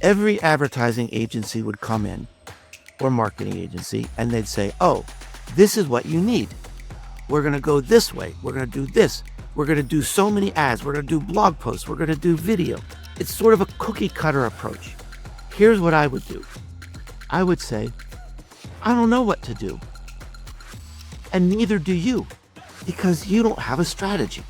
every advertising agency would come in, or marketing agency, and they'd say, oh, this is what you need. We're going to go this way. We're going to do this. We're going to do so many ads. We're going to do blog posts. We're going to do video. It's sort of a cookie cutter approach. Here's what I would do. I would say, I don't know what to do. And neither do you, because you don't have a strategy.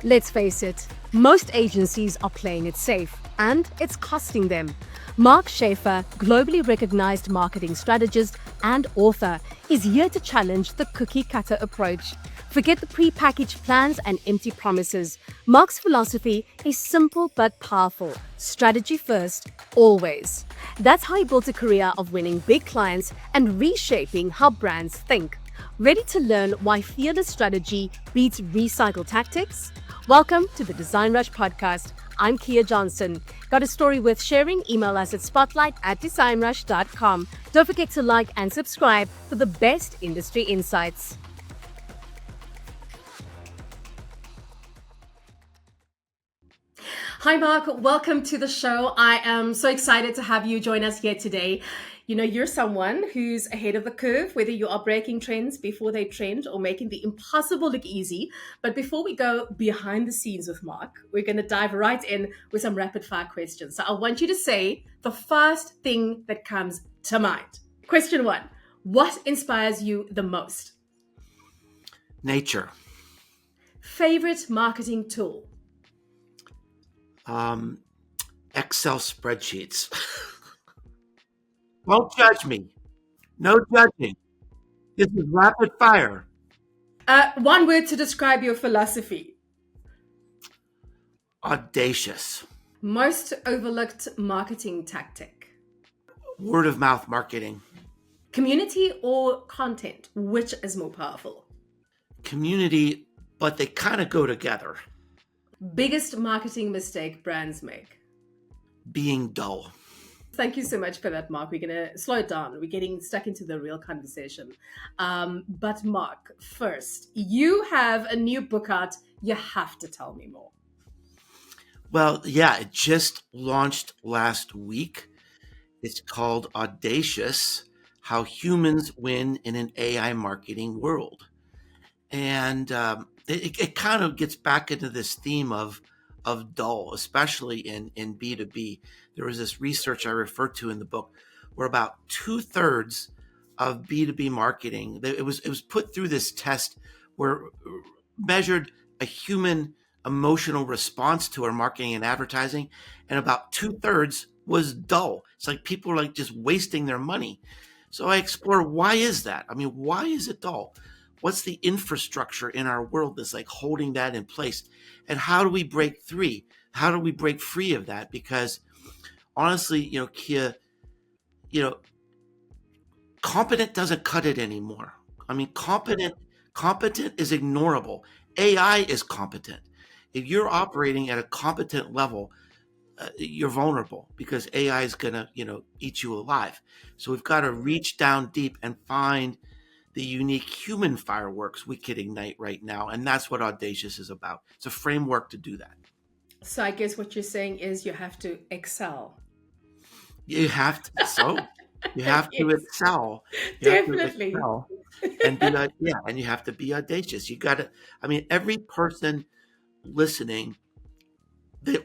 Let's face it, most agencies are playing it safe, and it's costing them. Mark Schaefer, globally recognized marketing strategist and author, is here to challenge the cookie-cutter approach. Forget the pre-packaged plans and empty promises. Mark's philosophy is simple but powerful. Strategy first, always. That's how he built a career of winning big clients and reshaping how brands think. Ready to learn why fearless strategy beats recycled tactics? Welcome to the DesignRush Podcast. I'm Kia Johnson. Got a story worth sharing? Email us at spotlight@designrush.com. Don't forget to like and subscribe for the best industry insights. Hi, Mark. Welcome to the show. I am so excited to have you join us here today. You know, you're someone who's ahead of the curve, whether you are breaking trends before they trend or making the impossible look easy. But before we go behind the scenes with Mark, we're going to dive right in with some rapid fire questions. So I want you to say the first thing that comes to mind. Question 1, what inspires you the most? Nature. Favorite marketing tool? Excel spreadsheets. Don't judge me. No judging. This is rapid fire. One word to describe your philosophy. Audacious. Most overlooked marketing tactic. Word of mouth marketing. Community or content? Which is more powerful? Community, but they kind of go together. Biggest marketing mistake brands make? Being dull. Thank you so much for that, Mark. We're going to slow it down. We're getting stuck into the real conversation. But Mark, first, you have a new book out. You have to tell me more. Well, yeah, it just launched last week. It's called Audacious: How Humans Win in an AI Marketing World. And it kind of gets back into this theme of dull, especially in B2B. There was this research I referred to in the book where about 2/3 of B2B marketing, it was put through this test where measured a human emotional response to our marketing and advertising, and about 2/3 was dull. It's like people are like just wasting their money. So I explore, why is that? I mean, why is it dull? What's the infrastructure in our world that's like holding that in place? And how do we break free? How do we break free of that? Because honestly, Kia, competent doesn't cut it anymore. I mean, competent is ignorable. AI is competent. If you're operating at a competent level, you're vulnerable because AI is going to, eat you alive. So we've got to reach down deep and find the unique human fireworks we could ignite right now. And that's what Audacious is about. It's a framework to do that. So I guess what you're saying is you have to excel. You have to. You have to excel. Definitely. And and you have to be audacious. You got to, every person listening,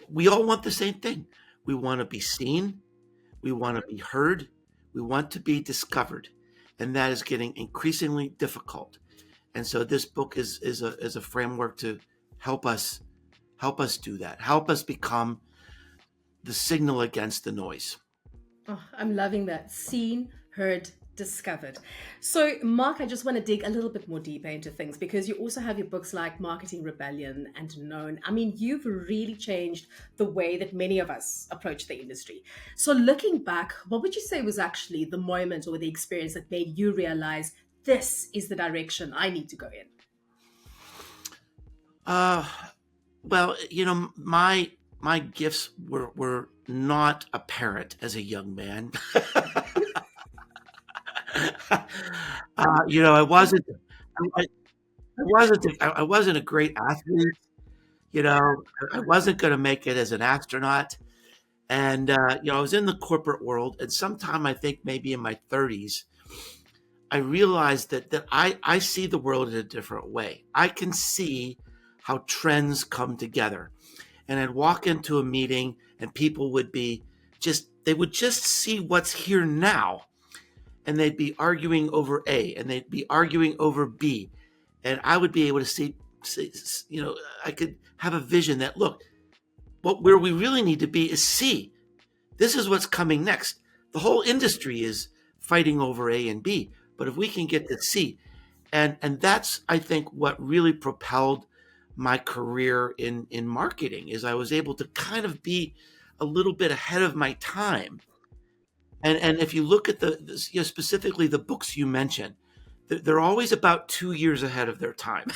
we all want the same thing. We want to be seen. We want to be heard. We want to be discovered. And that is getting increasingly difficult. And so this book is a framework to help us do that. Help us become the signal against the noise. Oh, I'm loving that. Seen, heard, discovered. So, Mark, I just want to dig a little bit more deeper into things because you also have your books like Marketing Rebellion and Known. I mean, you've really changed the way that many of us approach the industry. So looking back, what would you say was actually the moment or the experience that made you realize this is the direction I need to go in? Well, my gifts were not apparent as a young man. I wasn't a great athlete. I wasn't going to make it as an astronaut. And, I was in the corporate world, and sometime I think maybe in my 30s, I realized that I see the world in a different way. I can see how trends come together. And I'd walk into a meeting and people would be they would just see what's here now. And they'd be arguing over A and they'd be arguing over B. And I would be able to see I could have a vision that, look, where we really need to be is C. This is what's coming next. The whole industry is fighting over A and B. But if we can get to C, and that's, I think, what really propelled my career in marketing, is I was able to kind of be a little bit ahead of my time. And if you look at specifically the books you mentioned, they're always about 2 years ahead of their time.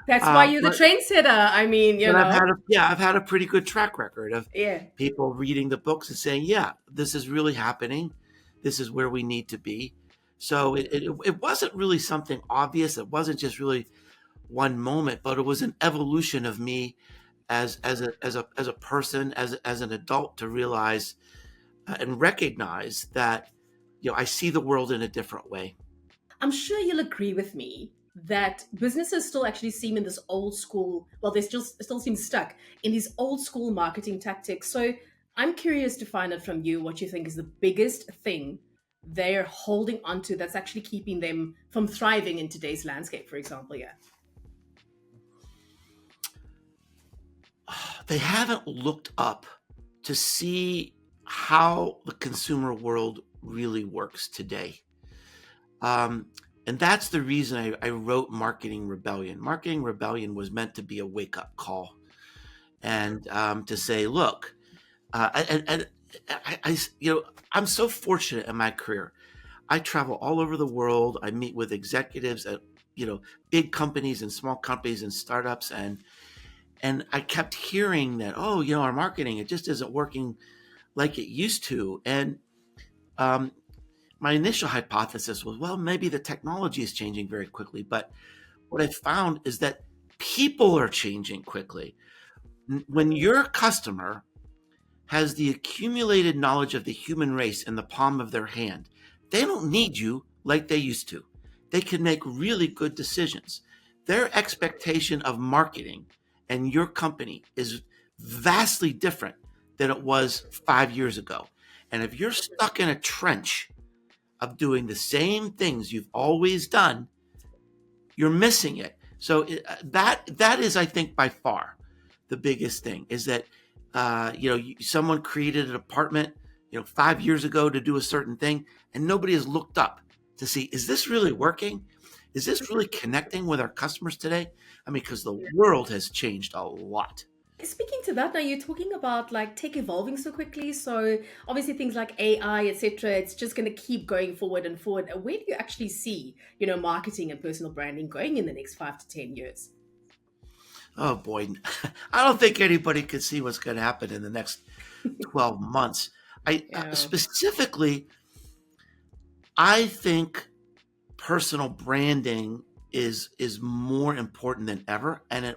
That's why you're the trendsetter. I mean, I've had a pretty good track record of Yeah. people reading the books and saying, yeah, this is really happening. This is where we need to be. So it wasn't really something obvious. It wasn't just really one moment, but it was an evolution of me as a person, as an adult, to realize and recognize that I see the world in a different way. I'm sure you'll agree with me that businesses still actually seem in this old school, well, they still seem stuck in these old school marketing tactics. So I'm curious to find out from you what you think is the biggest thing they're holding onto that's actually keeping them from thriving in today's landscape, for example. Yeah. They haven't looked up to see how the consumer world really works today. And that's the reason I wrote Marketing Rebellion. Marketing Rebellion was meant to be a wake-up call, and to say, look, I'm so fortunate in my career. I travel all over the world. I meet with executives at big companies and small companies and startups, and I kept hearing that, our marketing, it just isn't working like it used to. And my initial hypothesis was, well, maybe the technology is changing very quickly. But what I found is that people are changing quickly. When your customer has the accumulated knowledge of the human race in the palm of their hand, they don't need you like they used to. They can make really good decisions. Their expectation of marketing and your company is vastly different than it was 5 years ago. And if you're stuck in a trench of doing the same things you've always done, you're missing it. So that is, I think, by far the biggest thing, is that someone created a department 5 years ago to do a certain thing, and nobody has looked up to see, is this really working? Is this really connecting with our customers today? I mean, because the world has changed a lot. Speaking to that, now you're talking about like tech evolving so quickly. So obviously things like AI, etc., it's just going to keep going forward and forward. Where do you actually see, marketing and personal branding going in the next 5 to 10 years? Oh boy, I don't think anybody could see what's going to happen in the next 12 months. Specifically, I think personal branding is more important than ever, and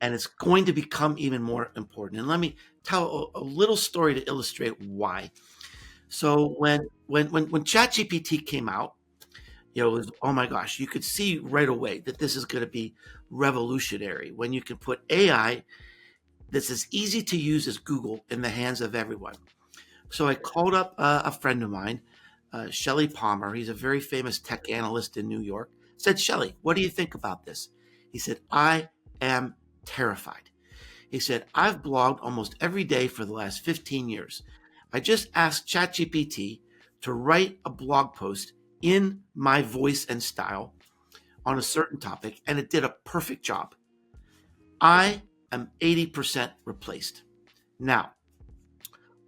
it's going to become even more important. And let me tell a little story to illustrate why. So when ChatGPT came out, it was, oh my gosh, you could see right away that this is going to be revolutionary when you can put AI that's as easy to use as Google in the hands of everyone. So I called up a friend of mine, Shelley Palmer. He's a very famous tech analyst in New York. Said, Shelley, what do you think about this? He said, I am terrified. He said, I've blogged almost every day for the last 15 years. I just asked ChatGPT to write a blog post in my voice and style on a certain topic, and it did a perfect job. I am 80% replaced. Now,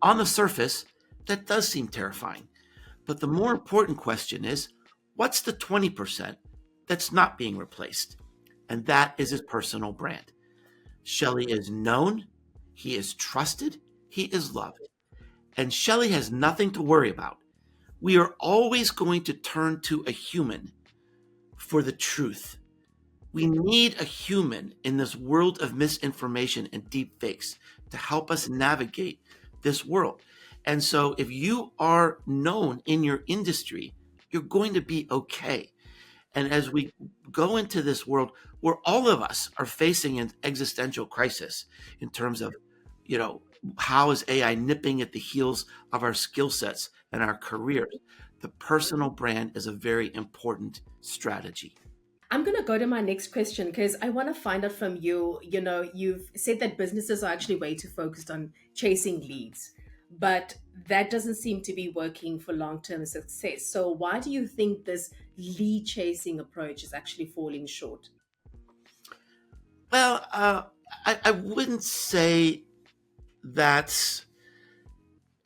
on the surface, that does seem terrifying. But the more important question is, what's the 20% that's not being replaced? And that is his personal brand. Shelley is known, he is trusted, he is loved. And Shelley has nothing to worry about. We are always going to turn to a human for the truth. We need a human in this world of misinformation and deep fakes to help us navigate this world. And so if you are known in your industry, you're going to be okay. And as we go into this world where all of us are facing an existential crisis in terms of, how is AI nipping at the heels of our skill sets and our careers? The personal brand is a very important strategy. I'm going to go to my next question because I want to find out from you. You've said that businesses are actually way too focused on chasing leads, but that doesn't seem to be working for long-term success. So why do you think this lead chasing approach is actually falling short? Well, I wouldn't say that's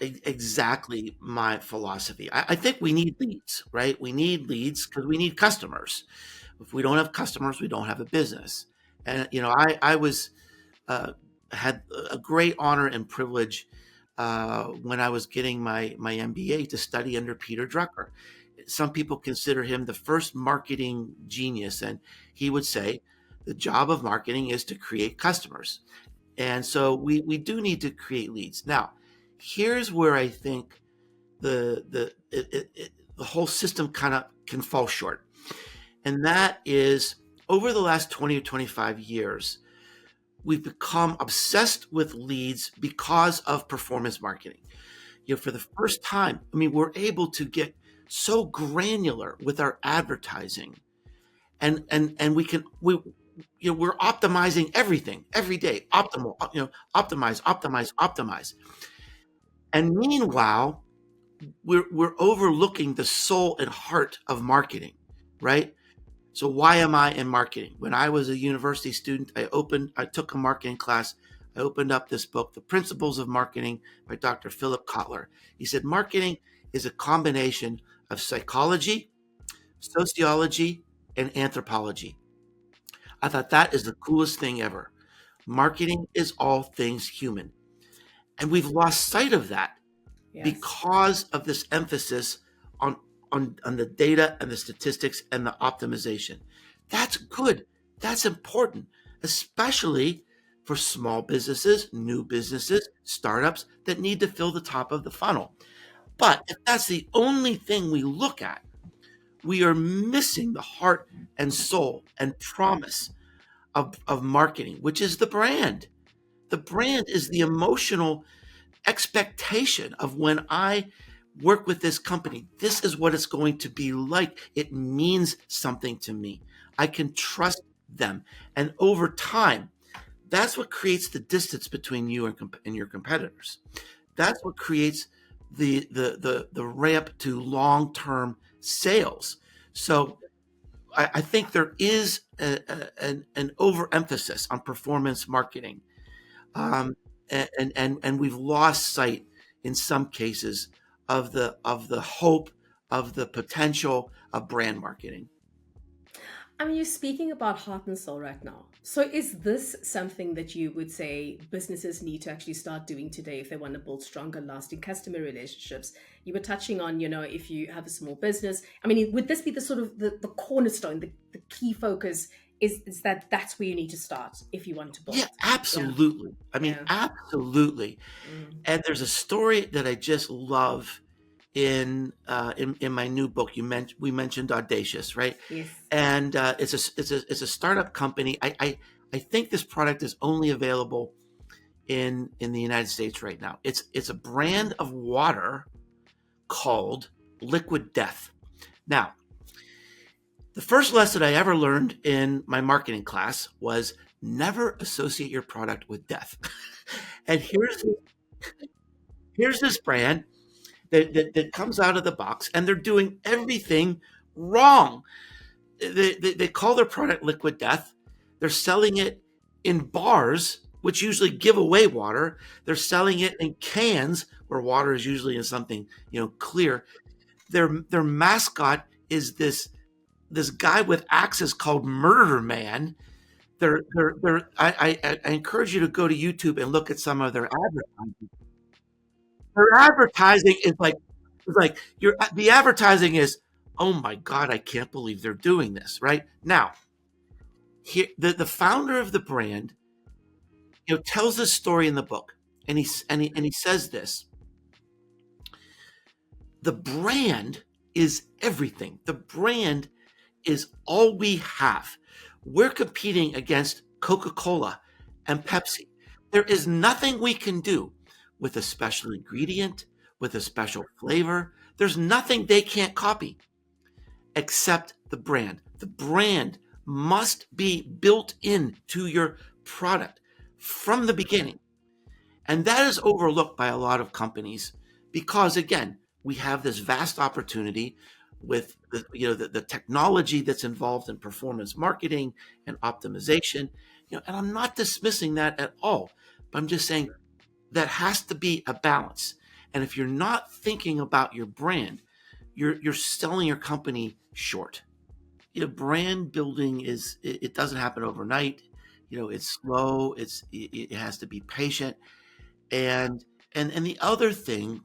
exactly my philosophy. I think we need leads, right? We need leads because we need customers. If we don't have customers, we don't have a business. And I was had a great honor and privilege when I was getting my MBA to study under Peter Drucker. Some people consider him the first marketing genius, and he would say the job of marketing is to create customers. And so we do need to create leads. Now, here's where I think the whole system kind of can fall short. And that is over the last 20 or 25 years, we've become obsessed with leads because of performance marketing. For the first time, we're able to get so granular with our advertising, and we're optimizing everything every day. Optimize. And meanwhile, we're overlooking the soul and heart of marketing, right? So why am I in marketing? When I was a university student, I took a marketing class. I opened up this book, The Principles of Marketing by Dr. Philip Kotler. He said, marketing is a combination of psychology, sociology, and anthropology. I thought that is the coolest thing ever. Marketing is all things human. And we've lost sight of that because of this emphasis on the data and the statistics and the optimization. That's good. That's important, especially for small businesses, new businesses, startups that need to fill the top of the funnel. But if that's the only thing we look at, we are missing the heart and soul and promise of marketing, which is the brand. The brand is the emotional expectation of when I work with this company, this is what it's going to be like. It means something to me. I can trust them. And over time, that's what creates the distance between you and your competitors. That's what creates the ramp to long-term sales. So I think there is an overemphasis on performance marketing. And we've lost sight in some cases of the hope, of the potential of brand marketing. You're speaking about heart and soul right now. So is this something that you would say businesses need to actually start doing today if they want to build stronger, lasting customer relationships? You were touching on, if you have a small business, would this be the sort of the cornerstone, the key focus is that's where you need to start if you want to build? Yeah, absolutely. Absolutely. And there's a story that I just love in my new book. We mentioned Audacious, right? Yes. And it's a startup company. I think this product is only available in the United States right now. It's a brand of water called Liquid Death. Now, the first lesson I ever learned in my marketing class was never associate your product with death. And here's this brand that comes out of the box, and they're doing everything wrong. They call their product Liquid Death. They're selling it in bars, which usually give away water. They're selling it in cans, where water is usually in something clear. Their mascot is this guy with axes called Murder Man. I encourage you to go to YouTube and look at some of their advertising. Their advertising is the advertising is, oh my God, I can't believe they're doing this right now. Here, the founder of the brand, tells this story in the book, and he says this: the brand is everything. The brand is all we have. We're competing against Coca-Cola and Pepsi. There is nothing we can do with a special ingredient, with a special flavor. There's nothing they can't copy except the brand. The brand must be built into your product from the beginning. And that is overlooked by a lot of companies because, again, we have this vast opportunity with the technology that's involved in performance marketing and optimization. And I'm not dismissing that at all, but I'm just saying that has to be a balance. And if you're not thinking about your brand, you're selling your company short. Brand building it doesn't happen overnight. It's slow. It has to be patient. And the other thing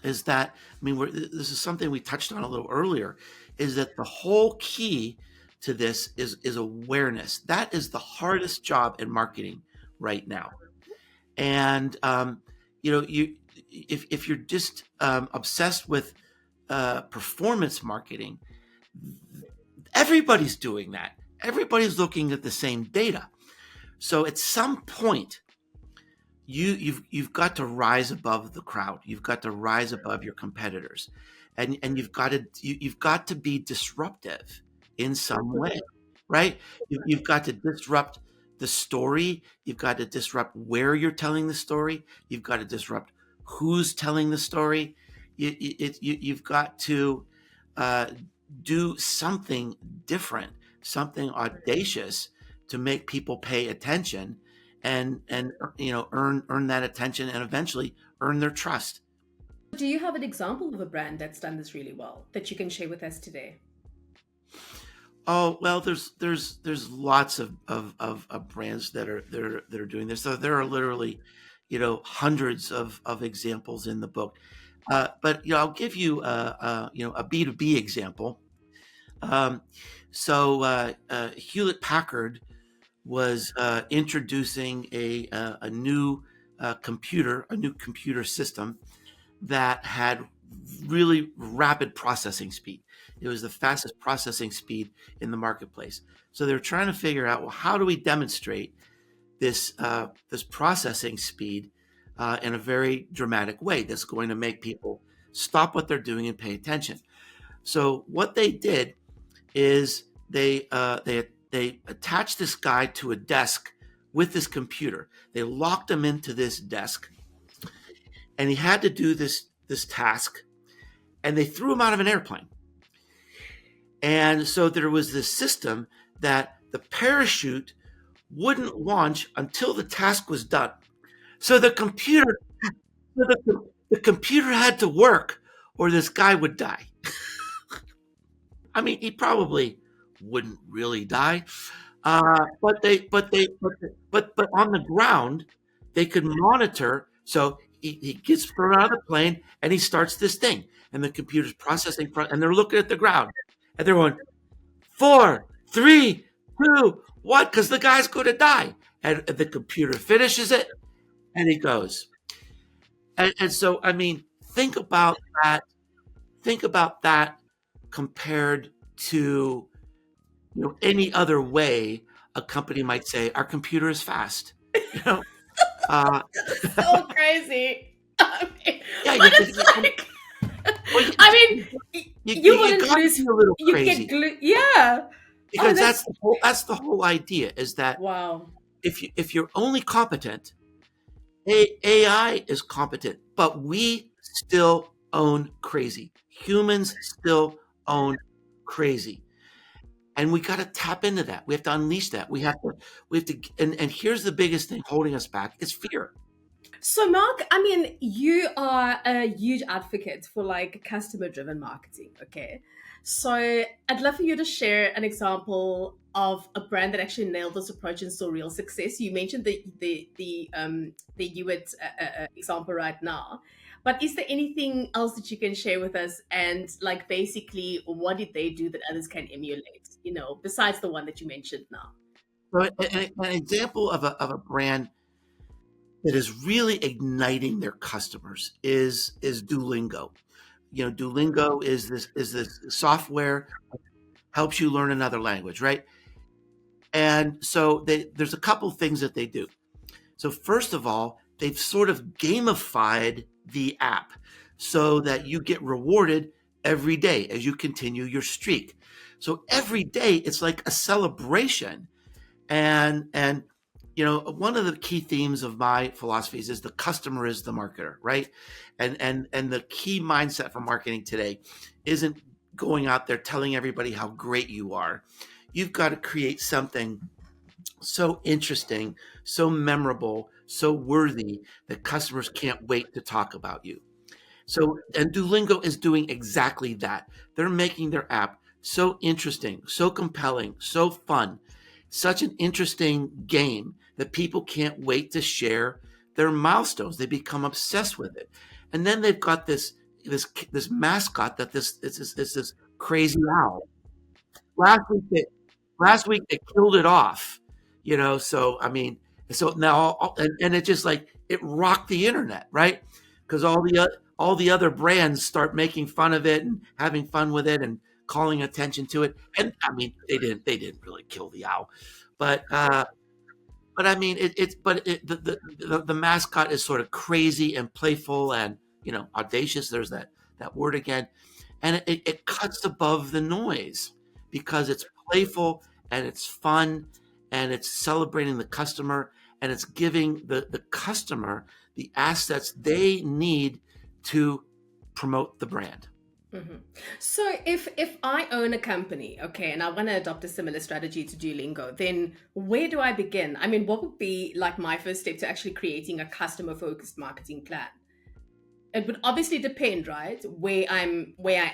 is that, this is something we touched on a little earlier, is that the whole key to this is awareness. That is the hardest job in marketing right now. And if you're just obsessed with performance marketing, everybody's doing that. Everybody's looking at the same data. So at some point, you've got to rise above the crowd. You've got to rise above your competitors, and you've got to be disruptive in some way, right? You've got to disrupt the story. You've got to disrupt where you're telling the story. You've got to disrupt who's telling the story. You've got to do something different, something audacious to make people pay attention and earn that attention and eventually earn their trust. Do you have an example of a brand that's done this really well that you can share with us today? Oh, well, there's lots of brands that are doing this. So there are literally, hundreds of examples in the book. But I'll give you a B2B example. So Hewlett Packard was introducing a new computer system that had really rapid processing speed. It was the fastest processing speed in the marketplace. So they were trying to figure out, well, how do we demonstrate this processing speed in a very dramatic way that's going to make people stop what they're doing and pay attention. So what they did is they attached this guy to a desk with this computer. They locked him into this desk, and he had to do this task, and they threw him out of an airplane. And so there was this system that the parachute wouldn't launch until the task was done. So the computer had to work, or this guy would die. He probably wouldn't really die, but on the ground they could monitor. So he gets thrown out of the plane and he starts this thing, and the computer's processing, and they're looking at the ground, and they're going 4, 3, 2, 1, because the guy's going to die, and the computer finishes it, and he goes. And so think about that. Think about that compared to any other way a company might say our computer is fast. So crazy. Yeah, you wouldn't lose. A little You crazy. get yeah. Because that's the whole idea, is that Wow. If you're only competent, AI is competent, but we still own crazy. Humans still own crazy. And we got to tap into that. We have to unleash that. We have to, and here's the biggest thing holding us back is fear. So Mark, you are a huge advocate for customer driven marketing. Okay. So I'd love for you to share an example of a brand that actually nailed this approach and saw real success. You mentioned the UX example right now, but is there anything else that you can share with us? And like basically, what did they do that others can emulate? Besides the one that you mentioned now. So an example of a brand that is really igniting their customers is Duolingo. Duolingo is this software that helps you learn another language, right? And so there's a couple things that they do. So first of all, they've sort of gamified the app so that you get rewarded every day as you continue your streak. So every day it's like a celebration. And one of the key themes of my philosophies is the customer is the marketer, right? And the key mindset for marketing today isn't going out there telling everybody how great you are. You've got to create something so interesting, so memorable, so worthy that customers can't wait to talk about you. So, and Duolingo is doing exactly that. They're making their app so interesting, so compelling, so fun, such an interesting game that people can't wait to share their milestones. They become obsessed with it. And then they've got this mascot that this crazy owl. Last week they last week they killed it off, so I mean, so now and it just like it rocked the internet, right? Because all the other brands start making fun of it and having fun with it and calling attention to it. And I mean, they didn't really kill the owl, but I mean, the mascot is sort of crazy and playful and audacious. There's that word again, and it cuts above the noise because it's playful and it's fun and it's celebrating the customer and it's giving the customer the assets they need to promote the brand. Mm-hmm. So if I own a company, okay, and I want to adopt a similar strategy to Duolingo, then where do I begin? I mean, what would be like my first step to actually creating a customer focused marketing plan? It would obviously depend, right, where I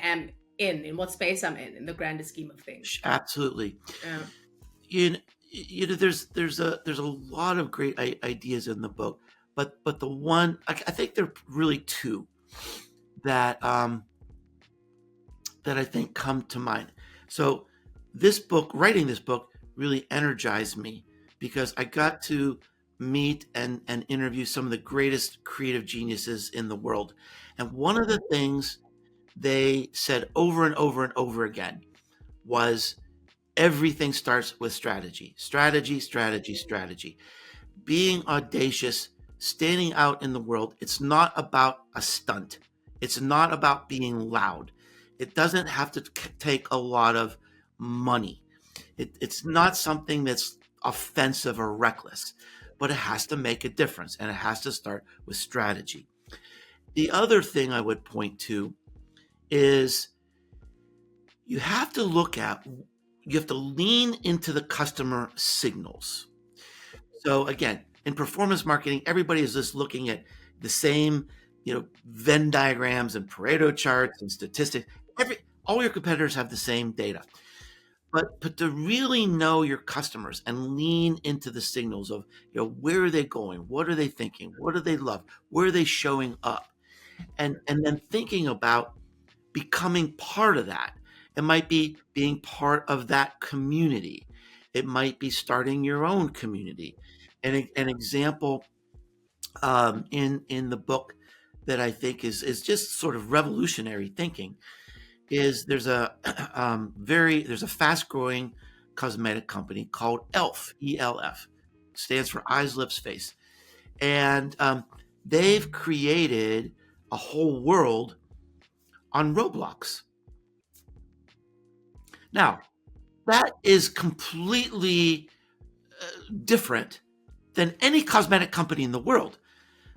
am in what space I'm in the grander scheme of things. Absolutely. Yeah. There's a lot of great ideas in the book, but the one I think there are really two that that I think come to mind. So writing this book really energized me because I got to meet and interview some of the greatest creative geniuses in the world. And one of the things they said over and over and over again was everything starts with strategy, strategy, strategy, strategy. Being audacious, standing out in the world, it's not about a stunt. It's not about being loud. It doesn't have to take a lot of money. It's not something that's offensive or reckless, but it has to make a difference and it has to start with strategy. The other thing I would point to is you have to lean into the customer signals. So again, in performance marketing, everybody is just looking at the same, Venn diagrams and Pareto charts and statistics. All your competitors have the same data. But to really know your customers and lean into the signals of, where are they going? What are they thinking? What do they love? Where are they showing up? And then thinking about becoming part of that. It might be being part of that community. It might be starting your own community. And an example in the book that I think is just sort of revolutionary thinking is there's a fast growing cosmetic company called ELF, ELF, stands for eyes, lips, face, and they've created a whole world on Roblox. Now, that is completely different than any cosmetic company in the world.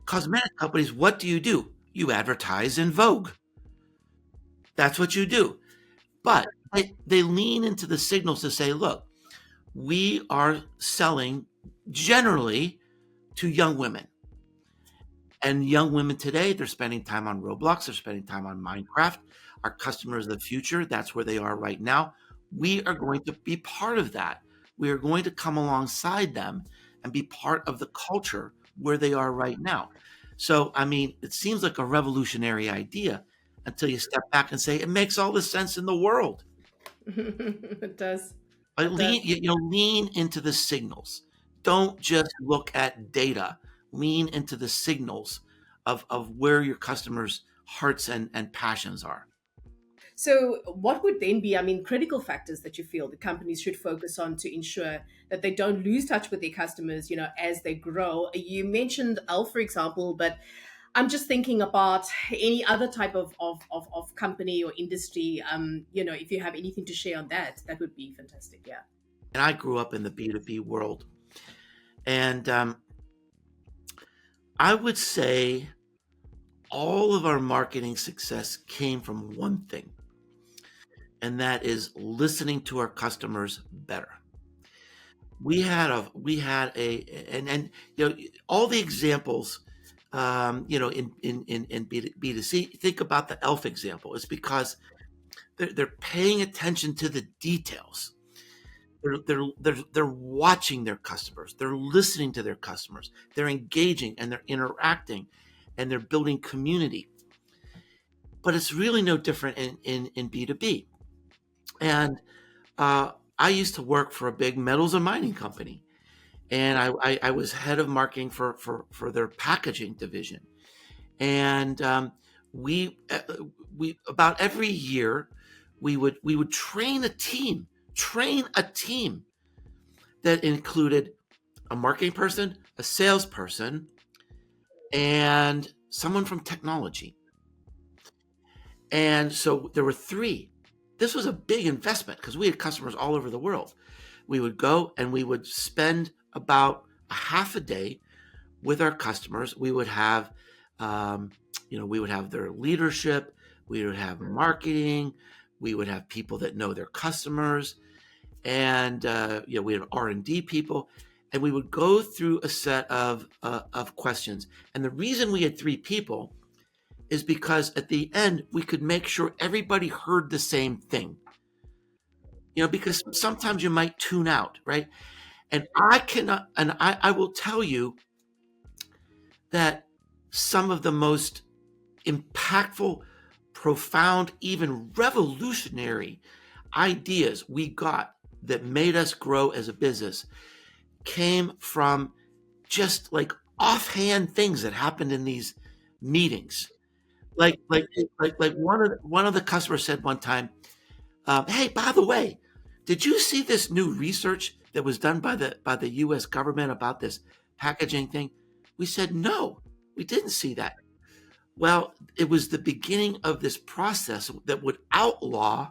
Cosmetic companies, what do? You advertise in Vogue. That's what you do. But they lean into the signals to say, look, we are selling generally to young women. And young women today, they're spending time on Roblox, they're spending time on Minecraft. our customers of the future. That's where they are right now. We are going to be part of that. We are going to come alongside them and be part of the culture where they are right now. So, I mean, it seems like a revolutionary idea until you step back and say, it makes all the sense in the world. It does. But It does. lean into the signals. Don't just look at data. Lean into the signals of where your customers' hearts and passions are. So, what would then be, I mean, critical factors that you feel the companies should focus on to ensure that they don't lose touch with their customers, as they grow? You mentioned Elf, for example, but I'm just thinking about any other type of company or industry. If you have anything to share on that, that would be fantastic. Yeah. And I grew up in the B2B world. And I would say all of our marketing success came from one thing, and that is listening to our customers better. We had and all the examples, in B2C. Think about the Elf example. It's because they're paying attention to the details. They're watching their customers. They're listening to their customers. They're engaging and they're interacting, and they're building community. But it's really no different in B2B. And I used to work for a big metals and mining company, and I was head of marketing for their packaging division. And we about every year we would train a team that included a marketing person, a salesperson, and someone from technology. And so there were three. This was a big investment because we had customers all over the world. We would go and we would spend about a half a day with our customers. We would have, we would have their leadership. We would have marketing. We would have people that know their customers, and we had R&D people, and we would go through a set of questions. And the reason we had three people is because at the end we could make sure everybody heard the same thing. Because sometimes you might tune out, right? And I will tell you that some of the most impactful, profound, even revolutionary ideas we got that made us grow as a business came from just like offhand things that happened in these meetings. Like one of the customers said one time, "Hey, by the way, did you see this new research that was done by the U.S. government about this packaging thing?" We said, "No, we didn't see that." Well, it was the beginning of this process that would outlaw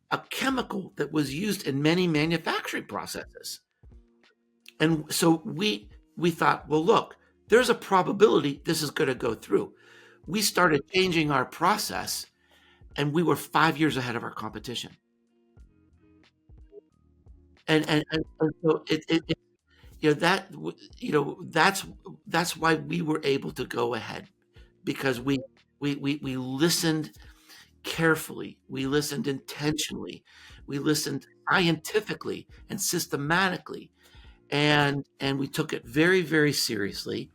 a chemical that was used in many manufacturing processes. And so we thought, well, look, there's a probability this is going to go through. We started changing our process, and we were 5 years ahead of our competition. And so that's why we were able to go ahead, because we listened carefully, we listened intentionally, we listened scientifically and systematically, and we took it very, very seriously,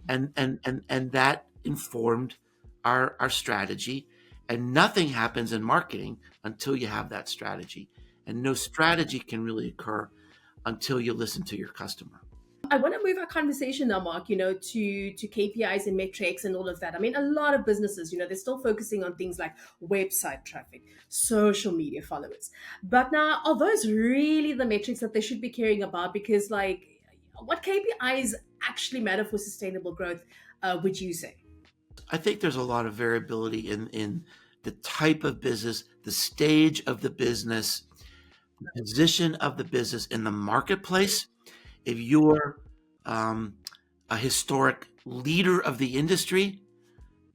and that informed our strategy. And nothing happens in marketing until you have that strategy, and no strategy can really occur until you listen to your customer. I want to move our conversation now, Mark, to KPIs and metrics and all of that. I mean, a lot of businesses, they're still focusing on things like website traffic, social media followers. But now, are those really the metrics that they should be caring about? Because, what KPIs actually matter for sustainable growth, would you say? I think there's a lot of variability in the type of business, the stage of the business, the position of the business in the marketplace. If you're a historic leader of the industry,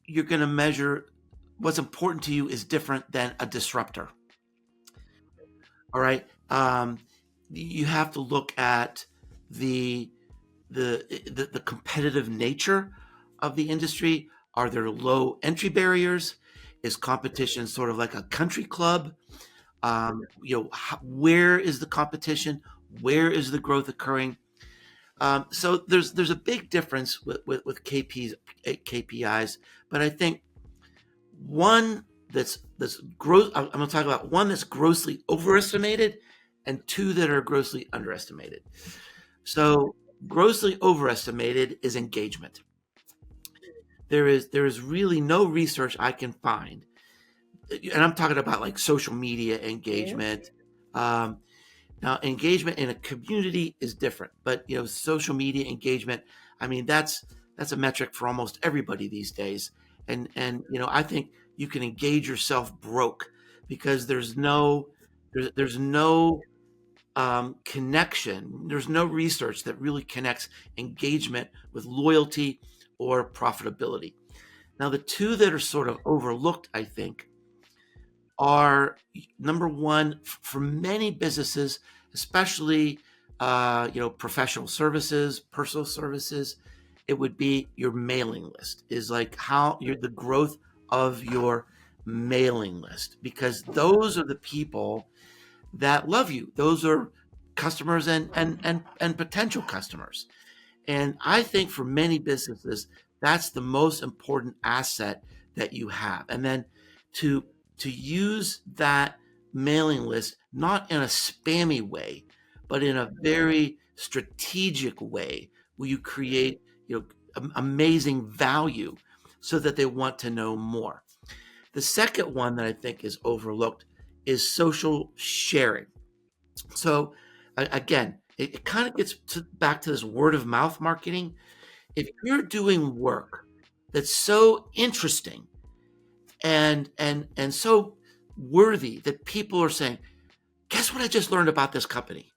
you're going to measure what's important to you is different than a disruptor. All right. You have to look at the competitive nature of the industry. Are there low entry barriers? Is competition sort of like a country club? Where is the competition? Where is the growth occurring? So there's a big difference with KPIs, but I think one that's gross. I'm going to talk about one that's grossly overestimated, and two that are grossly underestimated. So grossly overestimated is engagement. There is really no research I can find, and I'm talking about like social media engagement. Yes. Now, engagement in a community is different, but social media engagement, I mean, that's a metric for almost everybody these days. And I think you can engage yourself broke because there's no connection. There's no research that really connects engagement with loyalty or profitability. Now, the two that are sort of overlooked, I think, are number one, for many businesses, especially professional services, personal services, it would be your mailing list. Is like the growth of your mailing list, because those are the people that love you. Those are customers and potential customers. And I think for many businesses, that's the most important asset that you have. And then to use that mailing list, not in a spammy way, but in a very strategic way, where you create amazing value so that they want to know more. The second one that I think is overlooked is social sharing. So again, it kind of gets back to this word of mouth marketing. If you're doing work that's so interesting and so worthy that people are saying, guess what I just learned about this company?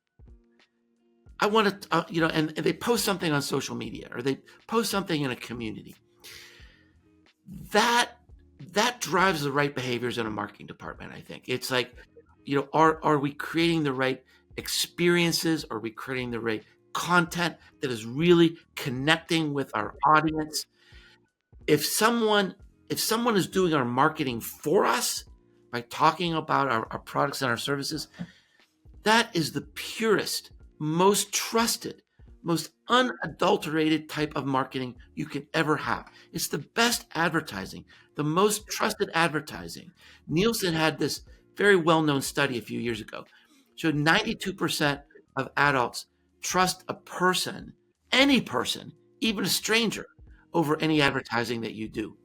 I want to, and they post something on social media or they post something in a community. That drives the right behaviors in a marketing department, I think. It's like, are we creating the right experiences? Are we creating the right content that is really connecting with our audience? If someone is doing our marketing for us by talking about our products and our services, that is the purest, most trusted, most unadulterated type of marketing you can ever have. It's the best advertising, the most trusted advertising. Nielsen had this very well-known study a few years ago, showed 92% of adults trust a person, any person, even a stranger, over any advertising that you do.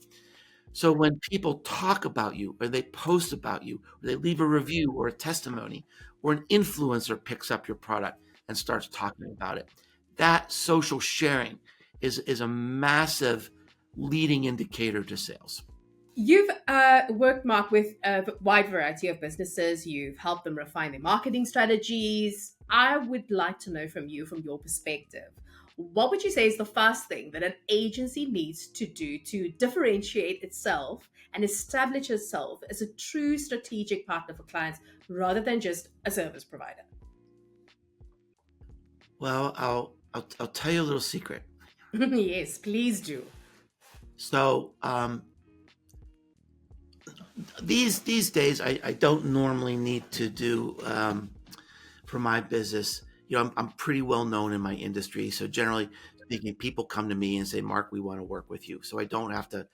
So when people talk about you, or they post about you, or they leave a review or a testimony, or an influencer picks up your product and starts talking about it, that social sharing is a massive leading indicator to sales. You've worked, Mark, with a wide variety of businesses. You've helped them refine their marketing strategies. I would like to know from you, from your perspective, what would you say is the first thing that an agency needs to do to differentiate itself and establish itself as a true strategic partner for clients rather than just a service provider? Well, I'll tell you a little secret. Yes, please do. So these days, I don't normally need to do for my business. I'm pretty well known in my industry, so generally speaking, people come to me and say, "Mark, we want to work with you." So I don't have to,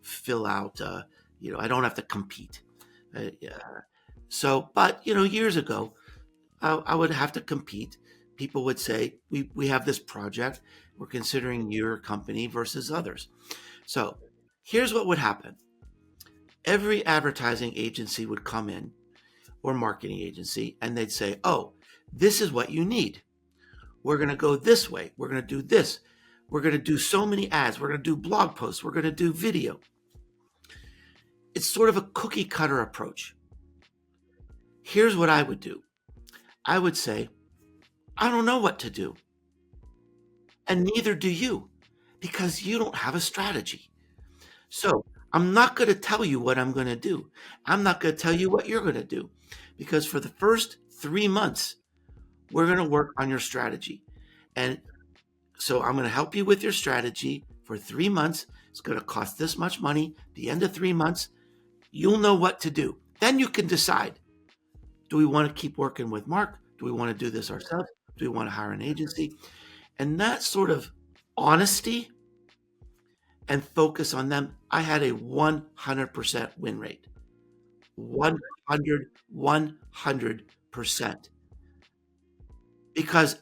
fill out. I don't have to compete. But years ago, I would have to compete. People would say, "We have this project. We're considering your company versus others." So here's what would happen. Every advertising agency would come in, or marketing agency, and they'd say, "Oh, this is what you need. We're going to go this way. We're going to do this. We're going to do so many ads. We're going to do blog posts. We're going to do video." It's sort of a cookie cutter approach. Here's what I would do. I would say, "I don't know what to do. And neither do you, because you don't have a strategy. So I'm not going to tell you what I'm going to do. I'm not going to tell you what you're going to do, because for the first 3 months, we're going to work on your strategy. And so I'm going to help you with your strategy for 3 months. It's going to cost this much money. The end of 3 months, you'll know what to do. Then you can decide, do we want to keep working with Mark? Do we want to do this ourselves? Do we want to hire an agency? And that sort of honesty and focus on them, I had a 100% win rate. 100%. Because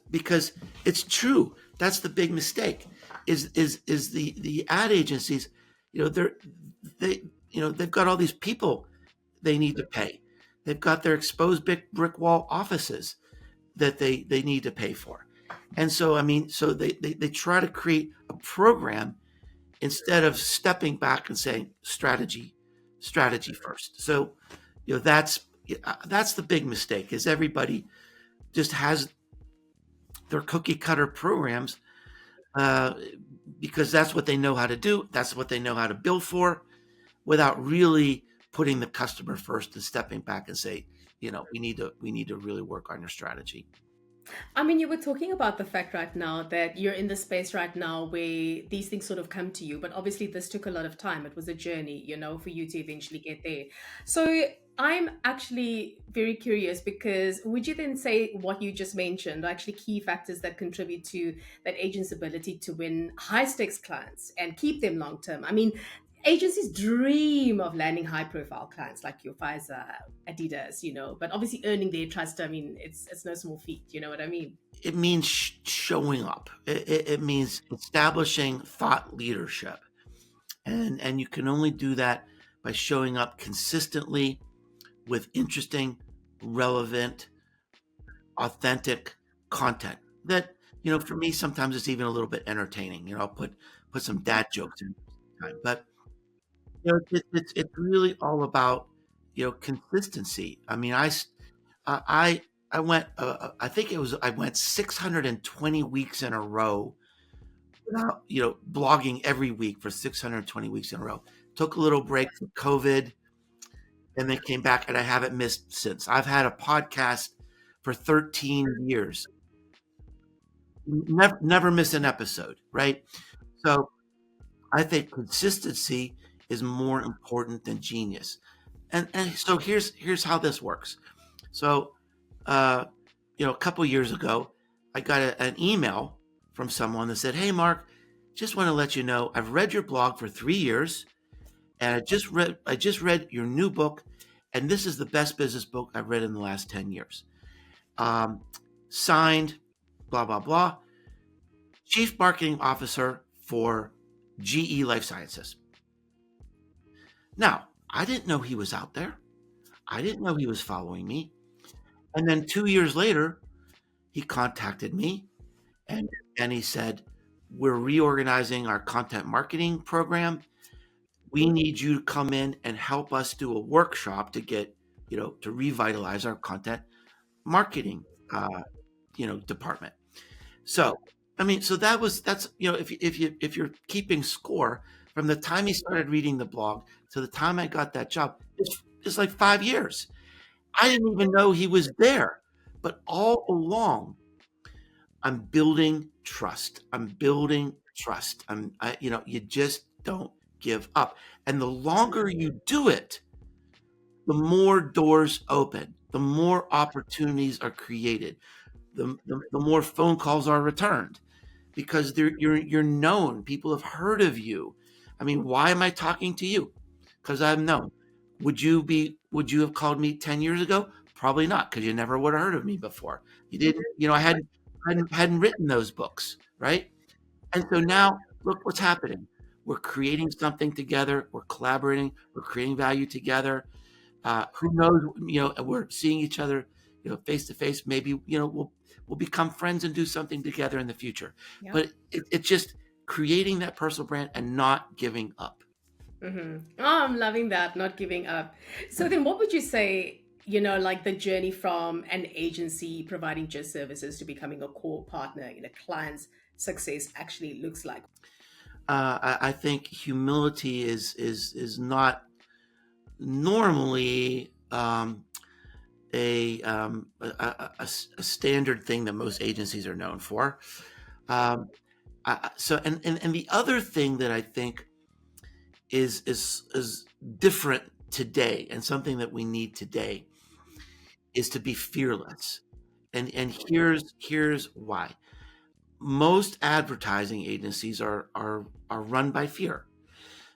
it's true. That's the big mistake. Is the ad agencies, they've got all these people they need to pay. They've got their exposed brick wall offices that they need to pay for. And so, so they try to create a program instead of stepping back and saying strategy first. So, that's the big mistake, is everybody just has their cookie cutter programs because that's what they know how to do. That's what they know how to bill for, without really putting the customer first and stepping back and say, we need to really work on your strategy. You were talking about the fact right now that you're in the space right now where these things sort of come to you, but obviously this took a lot of time. It was a journey, for you to eventually get there. So I'm actually very curious, because would you then say what you just mentioned are actually key factors that contribute to that agent's ability to win high stakes clients and keep them long term? Agencies dream of landing high profile clients like your Pfizer, Adidas, but obviously earning their trust, it's no small feat. You know what I mean? It means showing up. It means establishing thought leadership. And you can only do that by showing up consistently with interesting, relevant, authentic content that, for me, sometimes it's even a little bit entertaining. I'll put some dad jokes in time, but it's really all about, consistency. I went, I went 620 weeks in a row without, blogging every week for 620 weeks in a row. Took a little break for COVID and then came back, and I haven't missed since. I've had a podcast for 13 years. Never miss an episode, right? So I think consistency is more important than genius. And so here's how this works. So, a couple years ago, I got an email from someone that said, "Hey, Mark, just want to let you know, I've read your blog for 3 years, and I just read your new book, and this is the best business book I've read in the last 10 years. Signed, blah, blah, blah, Chief Marketing Officer for GE Life Sciences." Now, I didn't know he was out there. I didn't know he was following me. And then 2 years later, he contacted me and he said, "We're reorganizing our content marketing program. We need you to come in and help us do a workshop to get, to revitalize our content marketing, department." So, that's, if you're keeping score, from the time he started reading the blog to the time I got that job, it's like 5 years. I didn't even know he was there, but all along, I'm building trust. You just don't give up. And the longer you do it, the more doors open, the more opportunities are created, the more phone calls are returned, because you're known. People have heard of you. Why am I talking to you? Because I'm known. Would you have called me 10 years ago? Probably not, because you never would have heard of me before. You didn't, I hadn't written those books, right? And so now, look what's happening. We're creating something together. We're collaborating. We're creating value together. Who knows? We're seeing each other, face to face. Maybe, we'll become friends and do something together in the future. Yeah. But it's just creating that personal brand and not giving up. Mm-hmm. Oh, I'm loving that, not giving up. So then what would you say, like the journey from an agency providing just services to becoming a core partner in a client's success actually looks like? I think humility is not normally a standard thing that most agencies are known for. So the other thing that I think is different today, and something that we need today is to be fearless. And here's why. Most advertising agencies are run by fear.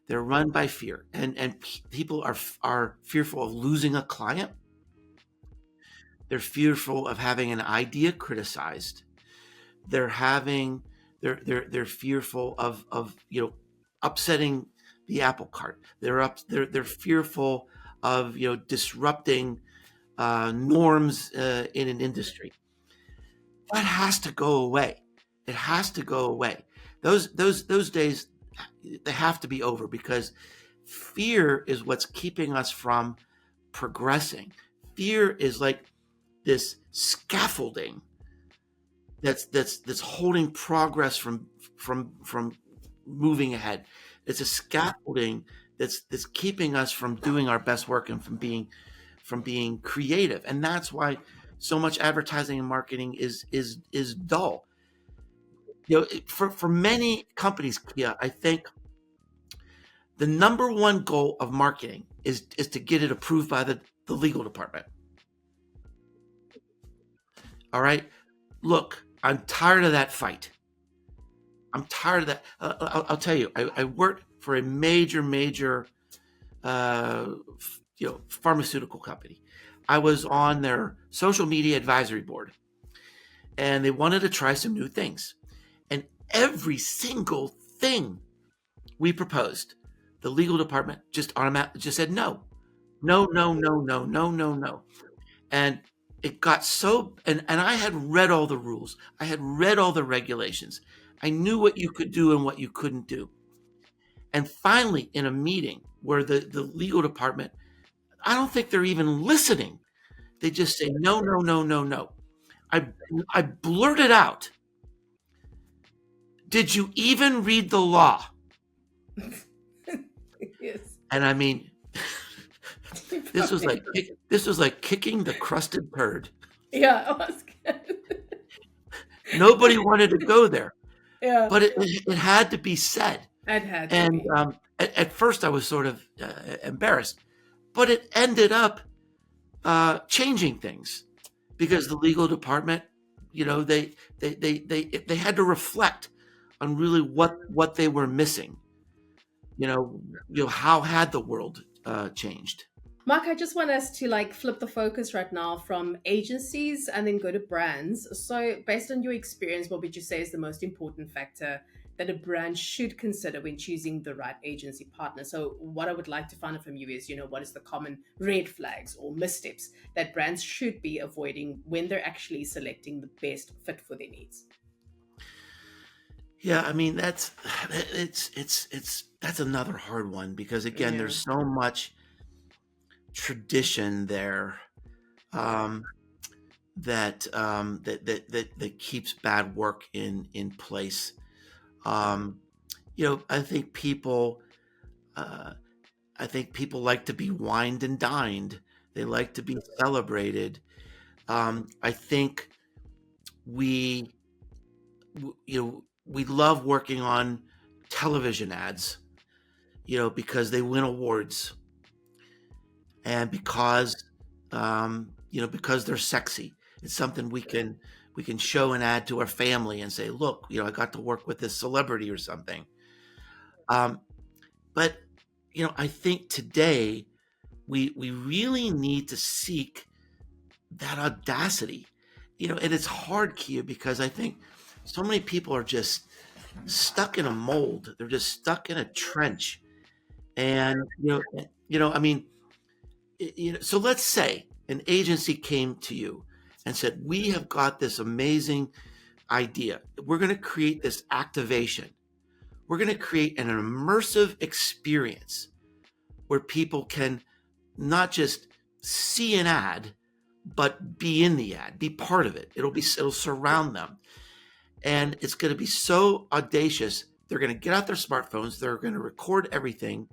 They're run by fear, and people are fearful of losing a client. They're fearful of having an idea criticized. They're having they're fearful of upsetting the apple cart. They're fearful of disrupting norms in an industry. That has to go away. It has to go away. Those days, they have to be over, because fear is what's keeping us from progressing. Fear is like this scaffolding that's holding progress from moving ahead. It's a scaffolding that's keeping us from doing our best work and from being creative. And that's why so much advertising and marketing is dull. For many companies, Kia, I think the number one goal of marketing is to get it approved by the legal department. All right. Look, I'm tired of that fight. I'm tired of that. I'll tell you, I worked for a major pharmaceutical company. I was on their social media advisory board, and they wanted to try some new things. And every single thing we proposed, the legal department just said no. No, no, no, no, no, no, no. And it got so, and I had read all the rules. I had read all the regulations. I knew what you could do and what you couldn't do. And finally, in a meeting where the legal department, I don't think they're even listening. They just say, no, no, no, no, no. I blurted out, did you even read the law? Yes. And I mean, this was like kicking the crusted turd. Yeah, I was good. Nobody wanted to go there, Yeah. but it had to be said. I'd had to And be. at first I was sort of embarrassed, but it ended up changing things, because the legal department, they had to reflect on really what they were missing. How had the world changed? Mark, I just want us to flip the focus right now from agencies and then go to brands. So, based on your experience, what would you say is the most important factor that a brand should consider when choosing the right agency partner? So, what I would like to find out from you is, what is the common red flags or missteps that brands should be avoiding when they're actually selecting the best fit for their needs? Yeah, I mean that's another hard one, because again, there's so much tradition there that keeps bad work in place. I think people like to be wined and dined. They like to be celebrated. I think we love working on television ads, because they win awards, and because they're sexy. It's something we can show and add to our family and say, look, I got to work with this celebrity or something. But I think today we really need to seek that audacity, and it's hard, Kia, because I think so many people are just stuck in a mold. They're just stuck in a trench. And, I mean, so let's say an agency came to you and said, we have got this amazing idea. We're going to create this activation. We're going to create an immersive experience where people can not just see an ad, but be in the ad, be part of it. It'll surround them. And it's going to be so audacious. They're going to get out their smartphones. They're going to record everything,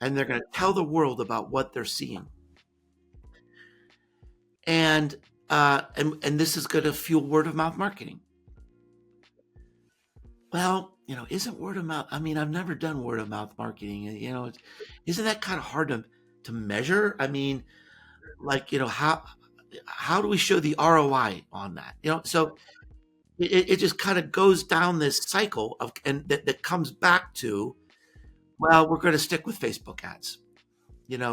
and they're going to tell the world about what they're seeing. And this is going to fuel word of mouth marketing. Well, isn't word of mouth. I mean, I've never done word of mouth marketing. And, isn't that kind of hard to measure? I mean, like, how do we show the ROI on that? So it just kind of goes down this cycle and that comes back to, well, we're going to stick with Facebook ads. Yeah,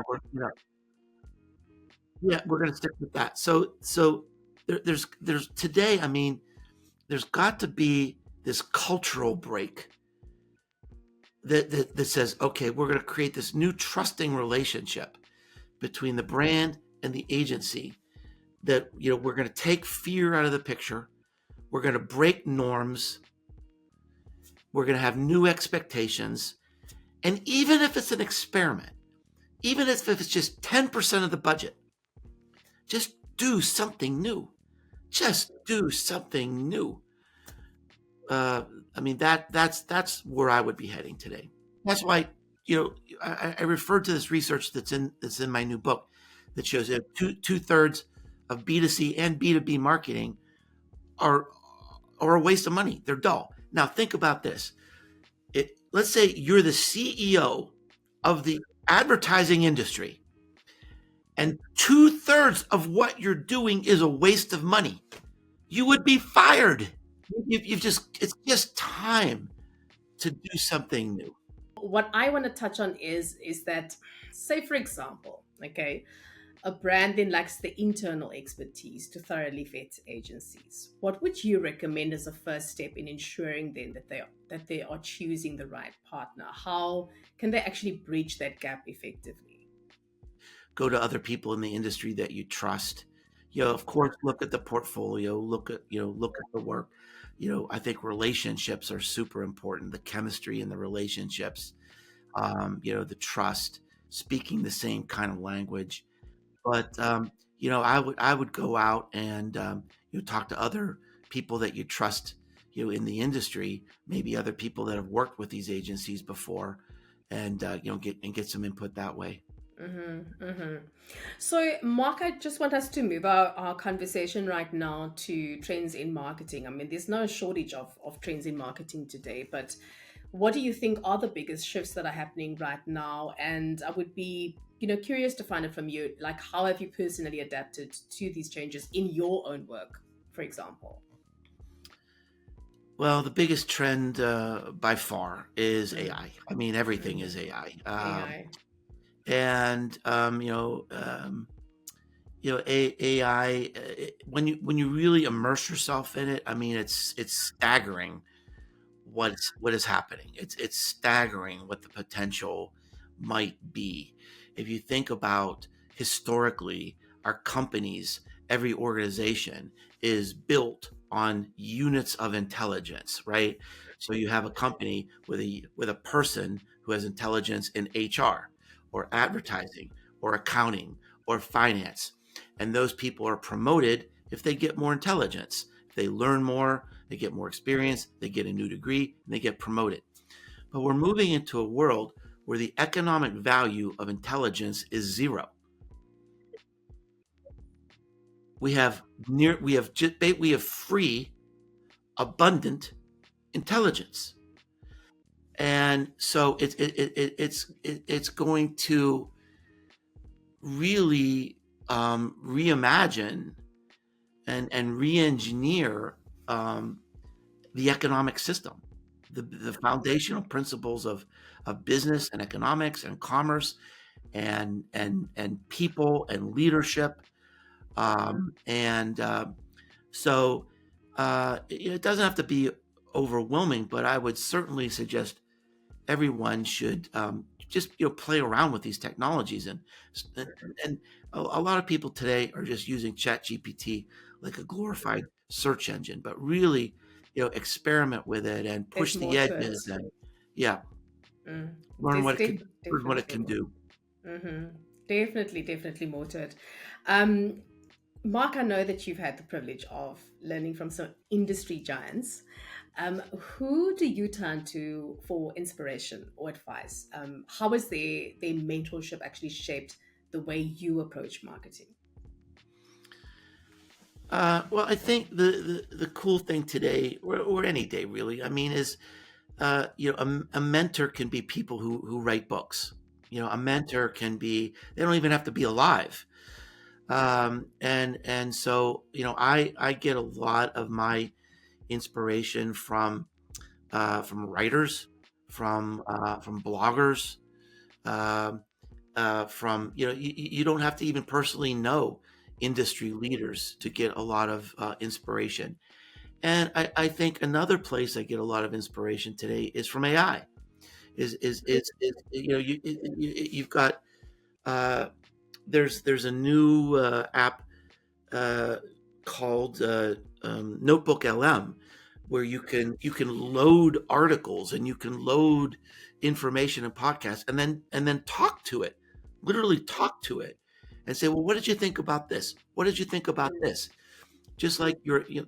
we're going to stick with that. So there's today. I mean, there's got to be this cultural break that says, okay, we're going to create this new trusting relationship between the brand and the agency. That we're going to take fear out of the picture. We're going to break norms. We're going to have new expectations. And even if it's an experiment, even if it's just 10% of the budget, just do something new. Just do something new. I mean, that's where I would be heading today. That's why, I referred to this research that's in my new book that shows that two-thirds of B2C and B2B marketing are a waste of money. They're dull. Now think about this. Let's say you're the CEO of the advertising industry, and 2/3 of what you're doing is a waste of money. You would be fired. It's just time to do something new. What I want to touch on is that, say for example, okay, a brand then lacks the internal expertise to thoroughly vet agencies. What would you recommend as a first step in ensuring then that they are choosing the right partner? How can they actually bridge that gap effectively? Go to other people in the industry that you trust. Of course, look at the portfolio, look at the work. I think relationships are super important. The chemistry and the relationships, the trust, speaking the same kind of language. But I would go out and talk to other people that you trust, in the industry, maybe other people that have worked with these agencies before, and get some input that way. So, Mark, I just want us to move our conversation right now to trends in marketing. I mean, there's no shortage of trends in marketing today, but what do you think are the biggest shifts that are happening right now? And I would be, curious to find it from you. Like, how have you personally adapted to these changes in your own work, for example? Well, the biggest trend by far is AI. I mean, everything is AI. AI. And AI, when you really immerse yourself in it, I mean, it's staggering what is happening. It's staggering what the potential might be. If you think about historically, our companies, every organization is built on units of intelligence, right? So you have a company with a person who has intelligence in HR or advertising or accounting or finance. And those people are promoted if they get more intelligence. If they learn more, they get more experience, they get a new degree, and they get promoted. But we're moving into a world where the economic value of intelligence is zero. We have free, abundant intelligence. And so it's going to really reimagine and re-engineer the economic system, the foundational principles of business and economics and commerce and people and leadership. So it doesn't have to be overwhelming, but I would certainly suggest everyone should just play around with these technologies, and a lot of people today are just using ChatGPT like a glorified search engine, but really experiment with it and push There's more the to it. edges and learn There's what it can definitely do. Definitely more to it. Mark, I know that you've had the privilege of learning from some industry giants. Who do you turn to for inspiration or advice? How has their mentorship actually shaped the way you approach marketing? Well, I think the cool thing today, or any day really, I mean, is a mentor can be people who write books. A mentor can be, they don't even have to be alive. And so, I get a lot of my inspiration from writers, from bloggers, um, from, you don't have to even personally know industry leaders to get a lot of inspiration. And I think another place I get a lot of inspiration today is from AI. You've got, uh, there's a new app uh, called Notebook LM, where you can load articles and you can load information and podcasts, and then talk to it, literally talk to it, and say, well, what did you think about this? What did you think about this? Just like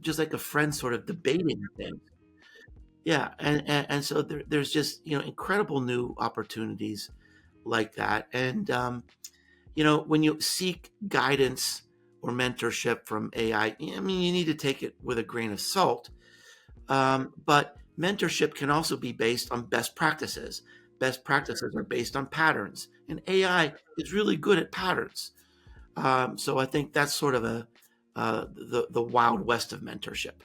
just like a friend sort of debating things. Yeah, and so there's just incredible new opportunities like that. And when you seek guidance or mentorship from AI, I mean, you need to take it with a grain of salt. But mentorship can also be based on best practices. Best practices are based on patterns, and AI is really good at patterns. So I think that's sort of the wild west of mentorship.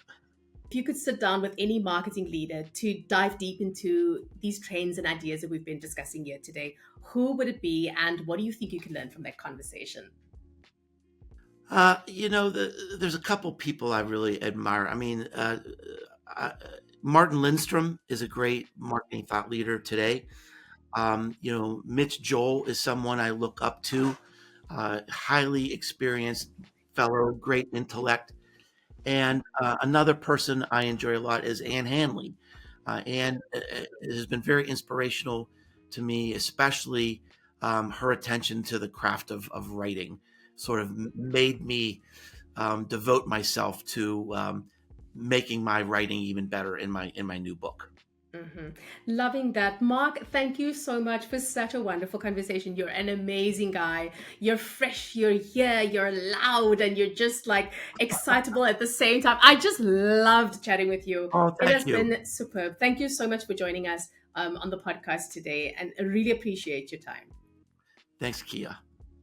If you could sit down with any marketing leader to dive deep into these trends and ideas that we've been discussing here today, who would it be, and what do you think you can learn from that conversation? There's a couple people I really admire. I mean, uh, Martin Lindstrom is a great marketing thought leader today. Mitch Joel is someone I look up to, highly experienced fellow, great intellect. And another person I enjoy a lot is Anne Hanley. Anne has been very inspirational to me, especially her attention to the craft of writing sort of made me devote myself to making my writing even better in my new book. hmm Loving that. Mark, thank you so much for such a wonderful conversation. You're an amazing guy. You're fresh, you're here, you're loud, and you're just like excitable at the same time. I just loved chatting with you. Oh, It has thank you. been superb. Thank you so much for joining us on the podcast today, and I really appreciate your time. Thanks, Kia.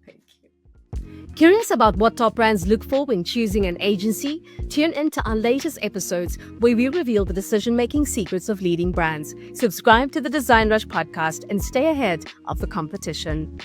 Thank you. Curious about what top brands look for when choosing an agency? Tune in to our latest episodes where we reveal the decision-making secrets of leading brands. Subscribe to the DesignRush podcast and stay ahead of the competition.